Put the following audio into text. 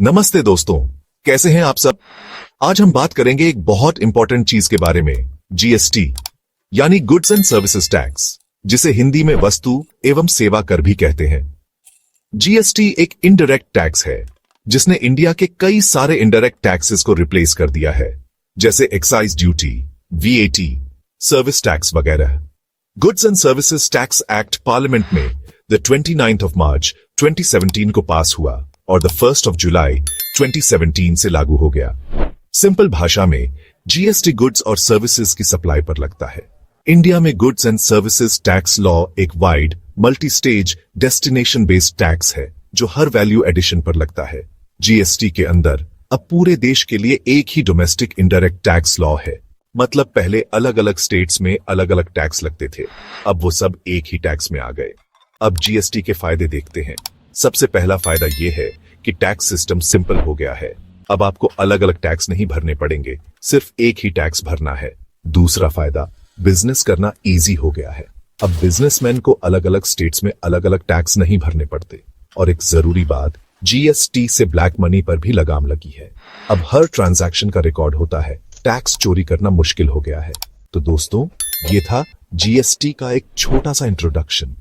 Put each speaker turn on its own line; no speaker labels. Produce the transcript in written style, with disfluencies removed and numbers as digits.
नमस्ते दोस्तों, कैसे हैं आप सब। आज हम बात करेंगे एक बहुत इंपॉर्टेंट चीज के बारे में, जीएसटी यानी गुड्स एंड सर्विसेज टैक्स, जिसे हिंदी में वस्तु एवं सेवा कर भी कहते हैं। जीएसटी एक इनडायरेक्ट टैक्स है जिसने इंडिया के कई सारे इनडायरेक्ट टैक्सेस को रिप्लेस कर दिया है, जैसे excise duty, VAT, service tax वगैरह। Goods and services tax act parliament में द 29th of March 2017 को पास हुआ और द 1st of July 2017 से लागू हो गया। सिंपल भाषा में जीएसटी गुड्स और सर्विसेज की सप्लाई पर लगता है। इंडिया में goods and services tax law एक wide multi stage destination based tax है जो हर वैल्यू एडिशन पर लगता है। जीएसटी के अंदर अब पूरे देश के लिए एक ही डोमेस्टिक इनडायरेक्ट टैक्स लॉ है। मतलब पहले अलग अलग स्टेट्स में अलग अलग टैक्स लगते थे, अब वो सब एक ही टैक्स में आ गए। अब जीएसटी के फायदे देखते हैं। सबसे पहला फायदा यह है कि टैक्स सिस्टम सिंपल हो गया है। अब आपको अलग अलग टैक्स नहीं भरने पड़ेंगे, सिर्फ एक ही टैक्स भरना है। दूसरा फायदा, बिजनेस करना इजी हो गया है। अब बिजनेसमैन को अलग अलग स्टेट्स में अलग अलग टैक्स नहीं भरने पड़ते। और एक जरूरी बात, जीएसटी से ब्लैक मनी पर भी लगाम लगी है। अब हर ट्रांजैक्शन का रिकॉर्ड होता है, टैक्स चोरी करना मुश्किल हो गया है। तो दोस्तों, ये था जीएसटी का एक छोटा सा इंट्रोडक्शन।